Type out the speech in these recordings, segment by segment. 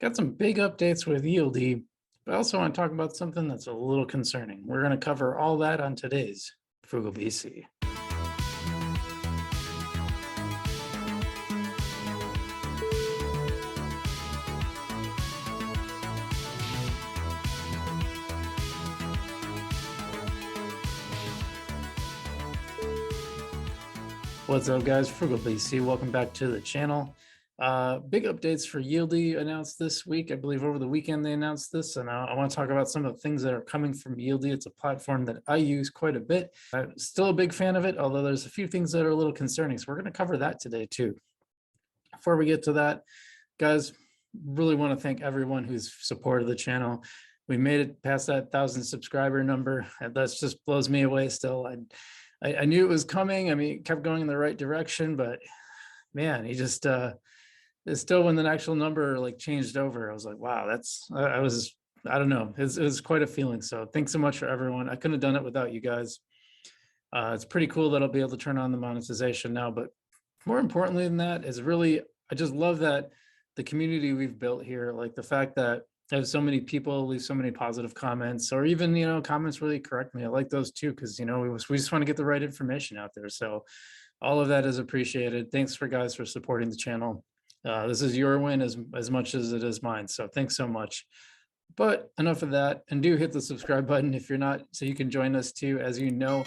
Got some big updates with Yieldy, but I also want to talk about something that's a little concerning. We're going to cover all that on today's Frugal BC. What's up, guys? Frugal BC. Welcome back to the channel. Big updates for Yieldy announced this week. I believe over the weekend they announced this, and I want to talk about some of the things that are coming from Yieldy. It's a platform that I use quite a bit. I'm still a big fan of it, although there's a few things that are a little concerning. So we're going to cover that today too. Before we get to that, guys, really want to thank everyone who's supported the channel. We made it past that 1,000 subscriber number. That just blows me away still. I knew it was coming. I mean, it kept going in the right direction, but man, he just it's still, when the actual number like changed over, I was like, wow, I don't know. It was quite a feeling. So thanks so much for everyone. I couldn't have done it without you guys. It's pretty cool that I'll be able to turn on the monetization now, but more importantly than that is really, I just love that the community we've built here, like the fact that I have so many people leave so many positive comments, or even, comments really correct me. I like those too, because, we just want to get the right information out there. So all of that is appreciated. Thanks for guys for supporting the channel. This is your win as much as it is mine. So thanks so much. But enough of that, and do hit the subscribe button if you're not, so you can join us too. As you know,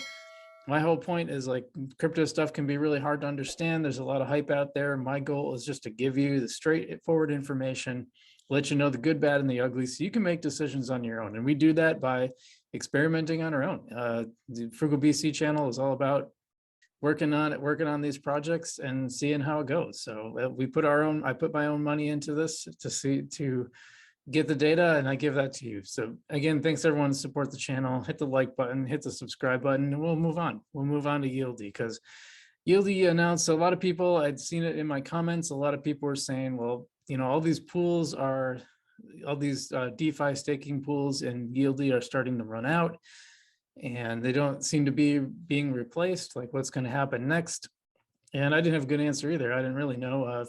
my whole point is, like, crypto stuff can be really hard to understand. There's a lot of hype out there. My goal is just to give you the straightforward information, let you know the good, bad, and the ugly, so you can make decisions on your own. And we do that by experimenting on our own. The Frugal BC channel is all about working on these projects and seeing how it goes. So I put my own money into this to get the data, and I give that to you. So again, thanks everyone to support the channel. Hit the like button, hit the subscribe button, and we'll move on. We'll move on to Yieldy, because Yieldy announced, a lot of people, I'd seen it in my comments, a lot of people were saying, well, all these DeFi staking pools in Yieldy are starting to run out, and they don't seem to be being replaced. Like, what's going to happen next? And I didn't have a good answer either. I didn't really know.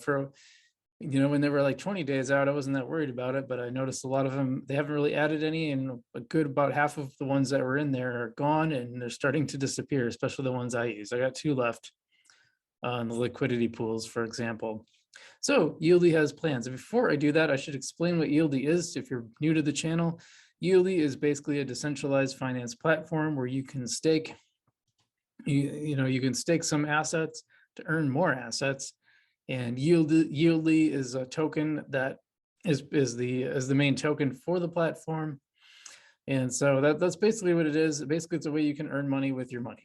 When they were like 20 days out, I wasn't that worried about it, but I noticed a lot of them, they haven't really added any, and about half of the ones that were in there are gone, and they're starting to disappear, especially the ones I use. I got 2 left on the liquidity pools, for example. So Yieldy has plans. And before I do that, I should explain what Yieldy is. If you're new to the channel, Yieldy is basically a decentralized finance platform where you can stake, you can stake some assets to earn more assets. And Yieldy is a token that is the main token for the platform. And so that's basically what it is. Basically, it's a way you can earn money with your money,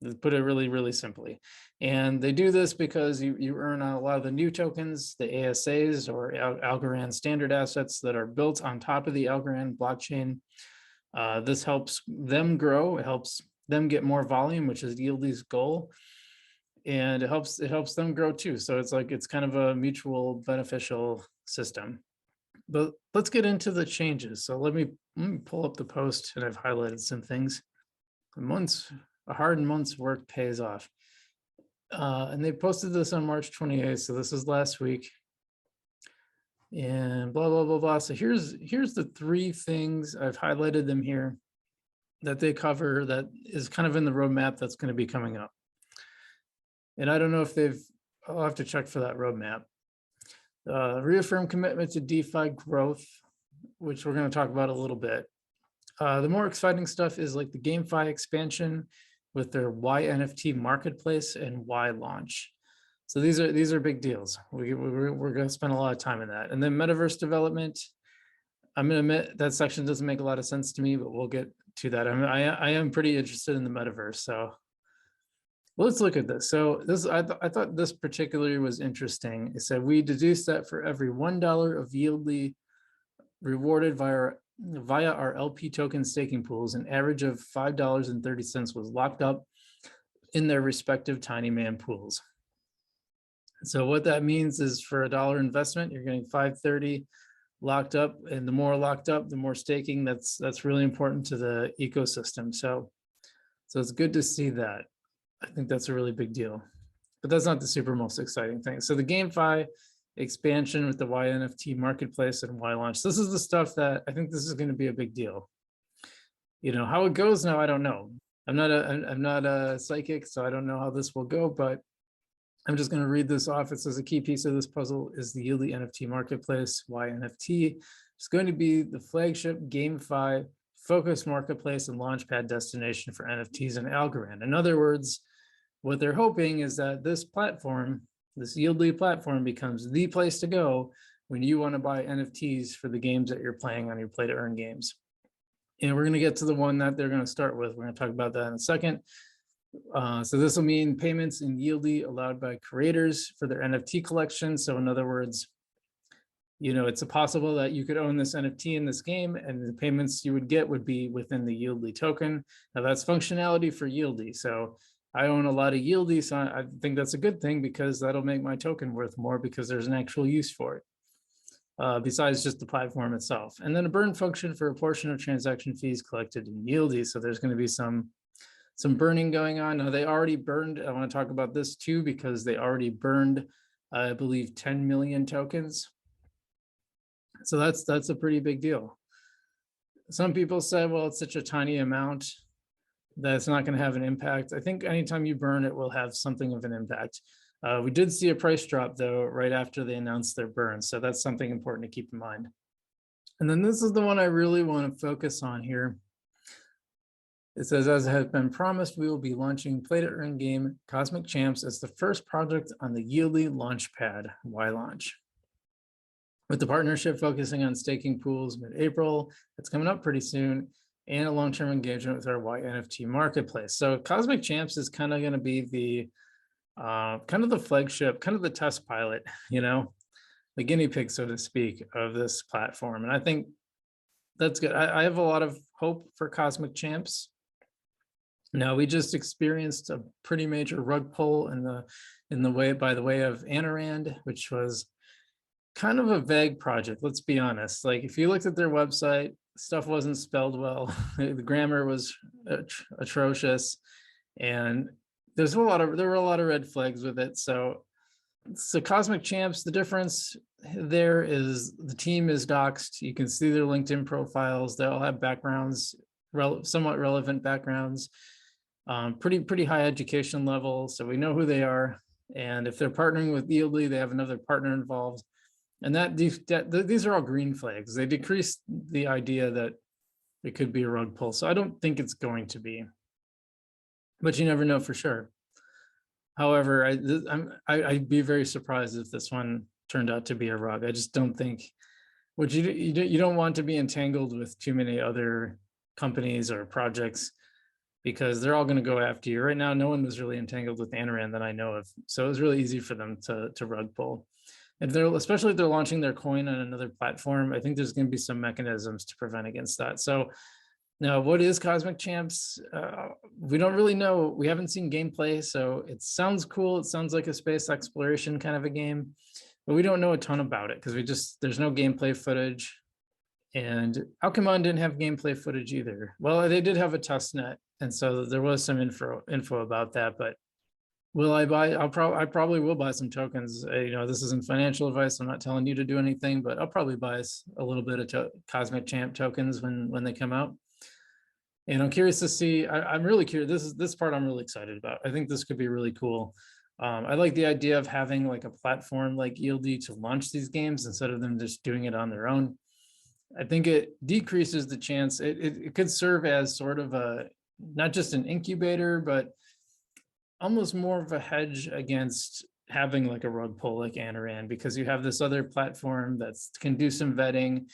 to put it really, really simply. And they do this because you earn a lot of the new tokens, the ASAs, or Algorand standard assets, that are built on top of the Algorand blockchain. This helps them grow. It helps them get more volume, which is Yieldy's goal. And it helps them grow too. So it's kind of a mutual beneficial system. But let's get into the changes. So let me pull up the post, and I've highlighted some things. A hard month's work pays off. And they posted this on March 28th. So this is last week. And blah, blah, blah, blah. So here's the 3 things. I've highlighted them here that they cover, that is kind of in the roadmap that's going to be coming up. And I don't know if I'll have to check for that roadmap. Reaffirm commitment to DeFi growth, which we're going to talk about a little bit. The more exciting stuff is like the GameFi expansion with their Y NFT marketplace and Y launch. So these are big deals. We're going to spend a lot of time in that. And then Metaverse development. I'm going to admit that section doesn't make a lot of sense to me, but we'll get to that. I am pretty interested in the Metaverse. So let's look at this. So I thought this particularly was interesting. It said, we deduced that for every $1 of Yieldy rewarded via our LP token staking pools, an average of $5.30 was locked up in their respective tiny man pools. So what that means is, for a $1 investment, you're getting $5.30 locked up, and the more locked up, the more staking. That's really important to the ecosystem. So it's good to see that. I think that's a really big deal, but that's not the super most exciting thing. So the GameFi expansion with the YNFT marketplace and Y launch. This is the stuff that I think this is going to be a big deal. You know, how it goes now, I don't know. I'm not a psychic, so I don't know how this will go, but I'm just going to read this off. It says a key piece of this puzzle is the Yieldy NFT marketplace, YNFT. It's going to be the flagship GameFi focused marketplace and launchpad destination for NFTs and Algorand. In other words, what they're hoping is that this platform, this Yieldy platform, becomes the place to go when you want to buy NFTs for the games that you're playing on your play to earn games. And we're going to get to the one that they're going to start with. We're going to talk about that in a second. So this will mean payments in Yieldy allowed by creators for their NFT collection. So in other words, you know, it's possible that you could own this NFT in this game and the payments you would get would be within the Yieldy token. Now that's functionality for Yieldy. So I own a lot of Yieldy, so I think that's a good thing because that'll make my token worth more because there's an actual use for it. Besides just the platform itself. And then a burn function for a portion of transaction fees collected in Yieldy. So there's going to be some burning going on. Now they already burned, I want to talk about this too, because they already burned, I believe 10 million tokens. So that's a pretty big deal. Some people say, well, it's such a tiny amount that it's not going to have an impact. I think anytime you burn, it will have something of an impact. We did see a price drop though, right after they announced their burn. So that's something important to keep in mind. And then this is the one I really want to focus on here. It says, as has been promised, we will be launching play to earn game Cosmic Champs as the first project on the Yieldy Launchpad, Y launch. With the partnership focusing on staking pools mid-April, it's coming up pretty soon, and a long-term engagement with our YNFT marketplace. So Cosmic Champs is kind of going to be the kind of the flagship, kind of the test pilot, you know, the guinea pig, so to speak, of this platform. And I think that's good. I have a lot of hope for Cosmic Champs. Now, we just experienced a pretty major rug pull by the way of Algorand, which was kind of a vague project. Let's be honest. Like if you looked at their website, stuff wasn't spelled well. The grammar was atrocious, and there were a lot of red flags with it. So Cosmic Champs, the difference there is the team is doxed. You can see their LinkedIn profiles. They all have backgrounds, somewhat relevant backgrounds, pretty high education level. So we know who they are. And if they're partnering with Yieldy, they have another partner involved. And these are all green flags. They decrease the idea that it could be a rug pull. So I don't think it's going to be, but you never know for sure. However, I'd be very surprised if this one turned out to be a rug. I just don't think, you don't want to be entangled with too many other companies or projects because they're all going to go after you. Right now, no one was really entangled with Algorand that I know of. So it was really easy for them to rug pull. And especially if they're launching their coin on another platform, I think there's going to be some mechanisms to prevent against that. So now, what is Cosmic Champs? We don't really know. We haven't seen gameplay, so it sounds cool. It sounds like a space exploration kind of a game, but we don't know a ton about it because there's no gameplay footage. And Alchemon didn't have gameplay footage either. Well, they did have a test net, and so there was some info about that, but will I buy? I probably will buy some tokens. You know, this isn't financial advice. I'm not telling you to do anything, but I'll probably buy a little bit of Cosmic Champ tokens when they come out. And I'm curious to see. I'm really curious. This part I'm really excited about. I think this could be really cool. I like the idea of having like a platform like Yieldy to launch these games instead of them just doing it on their own. I think it decreases the chance. It could serve as sort of not just an incubator, but almost more of a hedge against having like a rug pull like Algorand, because you have this other platform that can do some vetting,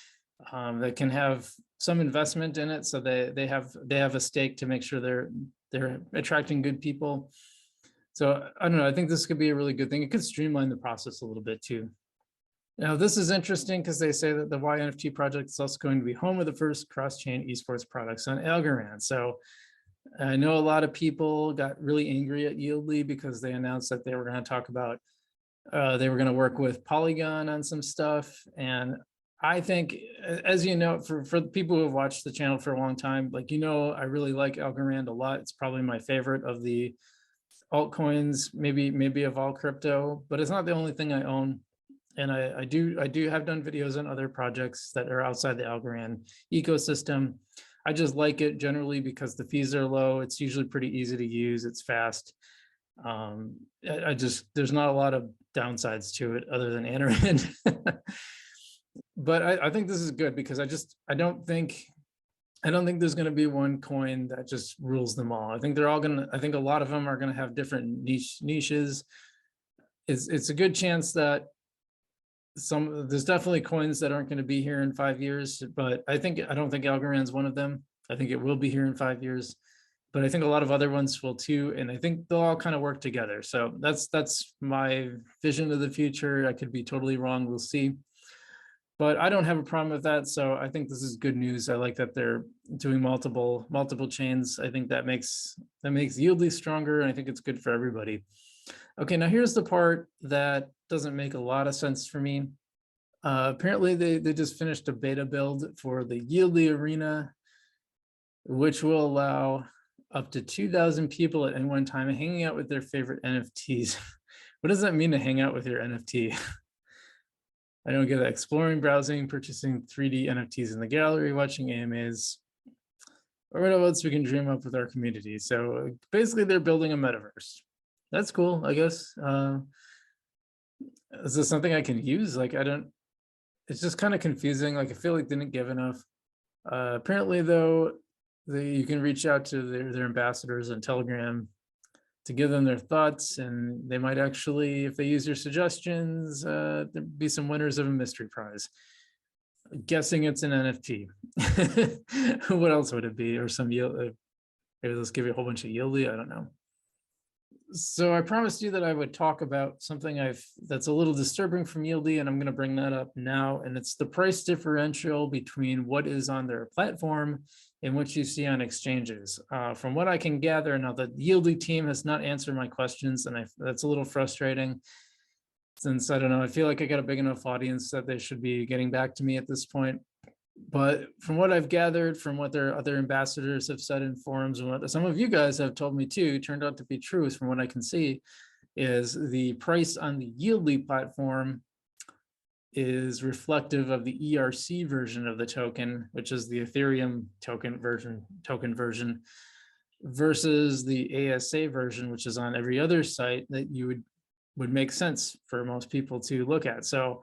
that can have some investment in it, so they have a stake to make sure they're attracting good people. So I don't know, I think this could be a really good thing. It could streamline the process a little bit too. Now this is interesting because they say that the YNFT project is also going to be home of the first cross-chain esports products on Algorand. So I know a lot of people got really angry at Yieldy because they announced that they were going to talk about, they were going to work with Polygon on some stuff. And I think, as you know, for the people who have watched the channel for a long time, like, you know, I really like Algorand a lot. It's probably my favorite of the altcoins, maybe of all crypto, but it's not the only thing I own. And I do have done videos on other projects that are outside the Algorand ecosystem. I just like it generally because the fees are low. It's usually pretty easy to use. It's fast. I just, there's not a lot of downsides to it other than Anarand. But I think this is good because I don't think there's going to be one coin that just rules them all. I think they're all going to, I think a lot of them are going to have different niches. It's a good chance that there's definitely coins that aren't going to be here in 5 years, but I don't think Algorand's one of them. I think it will be here in 5 years, but I think a lot of other ones will too. And I think they'll all kind of work together. So that's my vision of the future. I could be totally wrong. We'll see. But I don't have a problem with that. So I think this is good news. I like that they're doing multiple chains. I think that makes Yieldly stronger. And I think it's good for everybody. Okay, now here's the part that doesn't make a lot of sense for me. Apparently they just finished a beta build for the Yieldly Arena, which will allow up to 2,000 people at any one time hanging out with their favorite NFTs. What does that mean to hang out with your NFT? I don't get that. Exploring, browsing, purchasing 3D NFTs in the gallery, watching AMAs, or what else we can dream up with our community. So basically they're building a metaverse. That's cool, I guess. Is this something I can use? Like, it's just kind of confusing. Like, I feel like they didn't give enough. Apparently though, you can reach out to their ambassadors on Telegram to give them their thoughts, and they might actually, if they use your suggestions, there'd be some winners of a mystery prize. I'm guessing it's an NFT. What else would it be? Or some yield? Maybe let's give you a whole bunch of Yieldly. I don't know. So I promised you that I would talk about something that's a little disturbing from Yieldly, and I'm going to bring that up now. And it's the price differential between what is on their platform and what you see on exchanges. From what I can gather, now the Yieldly team has not answered my questions, and that's a little frustrating. Since I don't know, I feel like I got a big enough audience that they should be getting back to me at this point. But from what I've gathered, from what their other ambassadors have said in forums, and what some of you guys have told me too, turned out to be true, from what I can see, is the price on the Yieldly platform is reflective of the ERC version of the token, which is the Ethereum token version, versus the ASA version, which is on every other site that you would make sense for most people to look at. So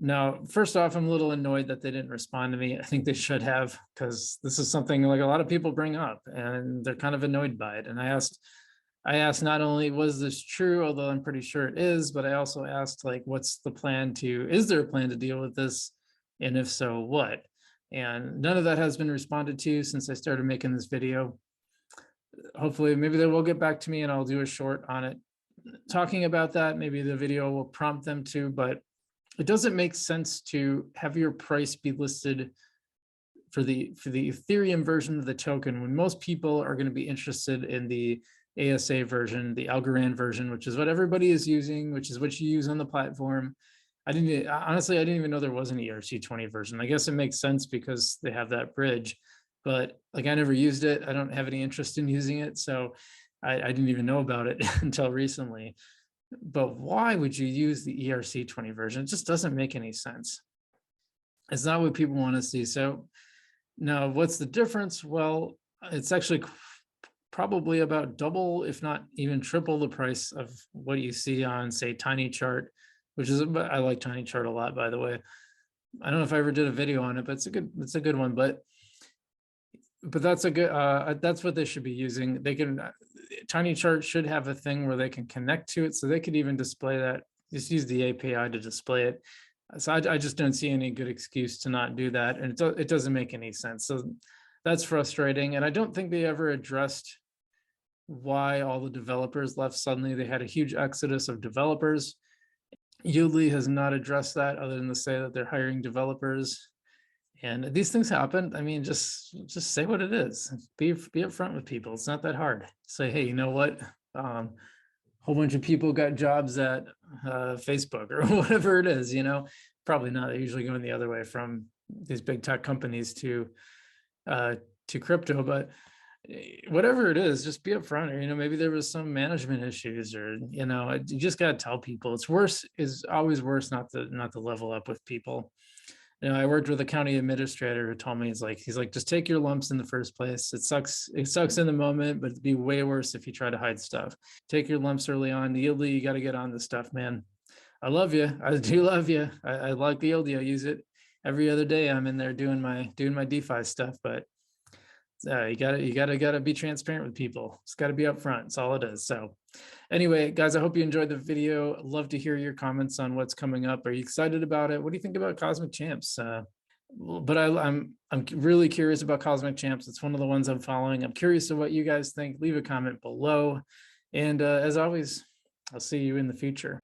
now, first off, I'm a little annoyed that they didn't respond to me. I think they should have, because this is something like a lot of people bring up and they're kind of annoyed by it. And I asked not only was this true, although I'm pretty sure it is, but I also asked, like, what's the plan is there a plan to deal with this? And if so, what? And none of that has been responded to since I started making this video. Hopefully, maybe they will get back to me and I'll do a short on it talking about that. Maybe the video will prompt them to, but it doesn't make sense to have your price be listed for the Ethereum version of the token when most people are going to be interested in the ASA version, the Algorand version, which is what everybody is using, which is what you use on the platform. Honestly, I didn't even know there was an ERC20 version. I guess it makes sense because they have that bridge, but like, I never used it. I don't have any interest in using it. So I didn't even know about it until recently. But why would you use the ERC20 version? It just doesn't make any sense. It's not what people want to see. So now what's the difference? Well, it's actually probably about double, if not even triple the price of what you see on, say, TinyChart, which is, I like TinyChart a lot, by the way. I don't know if I ever did a video on it, but it's a good one. But that's a good, that's what they should be using. They can, TinyChart should have a thing where they can connect to it, so they could even display that, just use the API to display it. So I just don't see any good excuse to not do that. And it doesn't make any sense. So that's frustrating. And I don't think they ever addressed why all the developers left suddenly. They had a huge exodus of developers. Yieldly has not addressed that other than to say that they're hiring developers. And these things happen. I mean, just say what it is. Be upfront with people. It's not that hard. Say, hey, you know what? Whole bunch of people got jobs at Facebook or whatever it is, you know. Probably not. They're usually going the other way from these big tech companies to crypto. But Whatever it is, just be upfront. Or, maybe there was some management issues, or you just gotta tell people. It's worse is always worse not to level up with people. I worked with a county administrator who told me he's like, just take your lumps in the first place. It sucks in the moment, but it'd be way worse if you try to hide stuff. Take your lumps early on. The Yieldy, you got to get on this stuff, man. I love you. I do love you. I like the Yieldy. I use it every other day. I'm in there doing my DeFi stuff, but you gotta be transparent with people. It's got to be upfront. It's all it is. So anyway, guys, I hope you enjoyed the video. I'd love to hear your comments on what's coming up. Are you excited about it? What do you think about Cosmic Champs? But I'm really curious about Cosmic Champs. It's one of the ones I'm following. I'm curious of what you guys think. Leave a comment below. And as always, I'll see you in the future.